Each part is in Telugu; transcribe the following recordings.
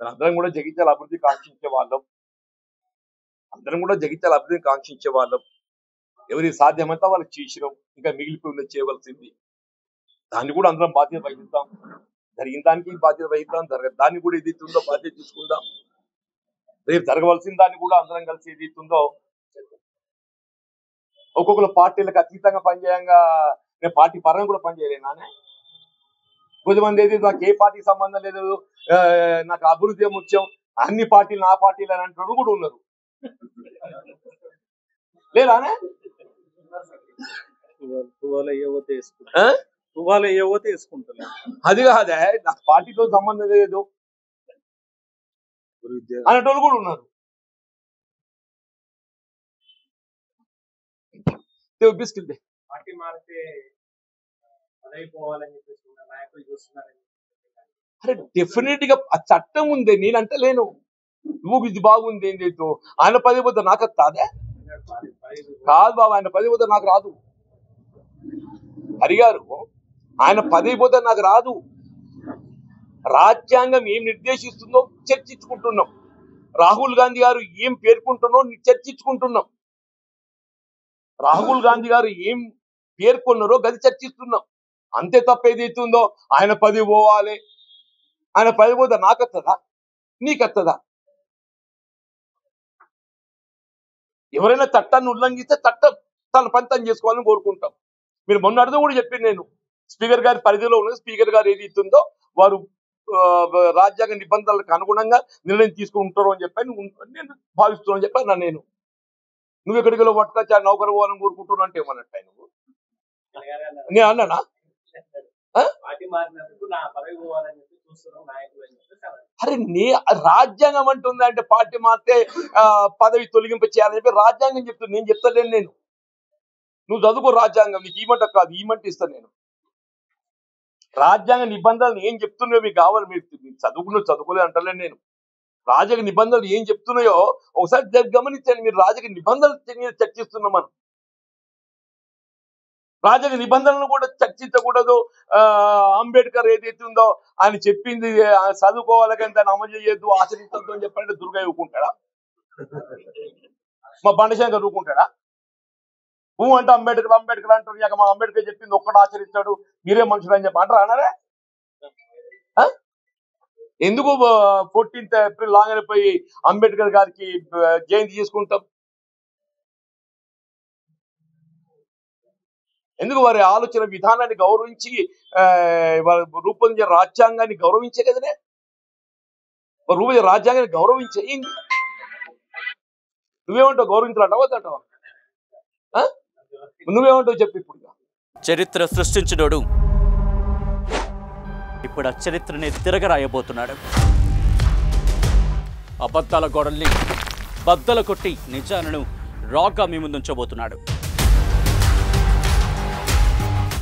అందరం కూడా జగిత్యాల అభివృద్ధి కాంక్షించే వాళ్ళం, అందరం కూడా జగిత్యాల అభివృద్ధిని కాంక్షించే వాళ్ళం. ఎవరికి సాధ్యమంతా వాళ్ళకి చేసినాం, ఇంకా మిగిలిపోయి చేయవలసింది. దాన్ని కూడా అందరం బాధ్యత వహిద్దాం. జరిగిన దానికి బాధ్యత వహిద్దాం, దాన్ని కూడా ఏదైతుందో బాధ్యత తీసుకుందాం. రేపు జరగవలసిన దాన్ని కూడా అందరం కలిసి ఏదైతుందో ఒక్కొక్కరు పార్టీలకు అతీతంగా పనిచేయంగా నేను పార్టీ పరంగా కూడా పనిచేయలేనానే. కొంతమంది ఏది నాకు ఏ పార్టీకి సంబంధం లేదు, నాకు అభివృద్ధి ముఖ్యం, అన్ని పార్టీలు నా పార్టీలు అని అంటున్నారు కూడా ఉన్నారు లేదానే. అది కాదే నాకు పార్టీతో సంబంధం లేదు అనేటోళ్ళు కూడా ఉన్నారు. బిస్కెట్ పార్టీ మారితే అదైపోవాలని చెప్పేసి నాయకులు చూస్తున్నారని. అరే డెఫినెట్ గా ఆ చట్టం ఉంది, నేనంటే లేను. నువ్వు ఇది బాగుంది ఏంటో ఆయన 10 పోతే నాకు వస్తాదే కాదు బాబు, ఆయన 10 పోతే నాకు రాదు. హరిగారు ఆయన 10 పోతే నాకు రాదు. రాజ్యాంగం ఏం నిర్దేశిస్తుందో చర్చించుకుంటున్నాం. రాహుల్ గాంధీ గారు ఏం పేర్కొంటున్నో చర్చించుకుంటున్నాం. రాహుల్ గాంధీ గారు ఏం పేర్కొన్నారో గది చర్చిస్తున్నాం. అంతే తప్ప ఏదైతుందో ఆయన 10 పోవాలి, ఆయన 10 పోతే నాకు వస్తుందా నీకు వస్తుందా? ఎవరైనా చట్టాన్ని ఉల్లంఘిస్తే చట్టం తన పని తను చేసుకోవాలని కోరుకుంటాం. మీరు మొన్న అడిగితే కూడా చెప్పింది నేను, స్పీకర్ గారి పరిధిలో ఉన్నది. స్పీకర్ గారు ఏది ఇస్తుందో వారు రాజ్యాంగ నిబంధనలకు అనుగుణంగా నిర్ణయం తీసుకుంటారు అని చెప్పి నేను భావిస్తున్నాను చెప్పాను నేను. నువ్వు ఎక్కడికి పట్టుకొచ్చి ఆ నౌకరు పోవాలని కోరుకుంటున్నా అంటే ఏమన్నట్టు నువ్వు నేను అన్నానా? అరే రాజ్యాంగం అంటుంది అంటే పార్టీ మారితే పదవి తొలగింపు చేయాలని చెప్పి రాజ్యాంగం చెప్తుంది. నేను చెప్తాను నేను, నువ్వు చదువుకో రాజ్యాంగం, నీకు ఈమంట కాదు ఈమంట ఇస్తాను నేను. రాజ్యాంగ నిబంధనలు ఏం చెప్తున్నాయో మీకు కావాలి, మీరు చదువుకోలేదు అంటలేను నేను. రాజకీయ నిబంధనలు ఏం చెప్తున్నాయో ఒకసారి గమనించండి. మీరు రాజకీయ నిబంధనలు చర్చిస్తున్నాం మనం. రాజకీయ నిబంధనలు కూడా చర్చించకూడదు. అంబేద్కర్ ఏదైతే ఉందో ఆయన చెప్పింది చదువుకోవాలి కానీ దాన్ని అమలు చేయొద్దు, ఆచరించద్దు అని చెప్పండి దుర్గా ఊరుకుంటాడా? మా బండశంకర్ ఊరుకుంటాడా? అంటే అంబేద్కర్ అంటారు, ఇక మా అంబేద్కర్ చెప్పింది ఒక్కడు ఆచరిస్తాడు, మీరే మనుషులు అని చెప్పి అంటారా? అన్నారే ఎందుకు 14th ఏప్రిల్ లాగానే పోయి అంబేద్కర్ గారికి జయంతి చేసుకుంటాం? ఎందుకు వారి ఆలోచన విధానాన్ని గౌరవించి వారు రూపొందించిన రాజ్యాంగాన్ని గౌరవించే కదనే, రూపొందించిన రాజ్యాంగాన్ని గౌరవించే. నువ్వేమంటావు? గౌరవించాలంటావా వద్దంటావా? నువ్వేమంటావు చెప్పు. ఇప్పుడు చరిత్ర సృష్టించినోడు ఇప్పుడు ఆ చరిత్రని తిరగరాయబోతున్నాడు. అబద్ధాల గోడల్ని బద్దలు కొట్టి నిజాలను రాగా మీ ముందుంచబోతున్నాడు.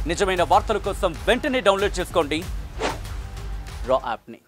నిజమైన వార్తల కోసం వెంటనే డౌన్లోడ్ చేసుకోండి రా యాప్ని.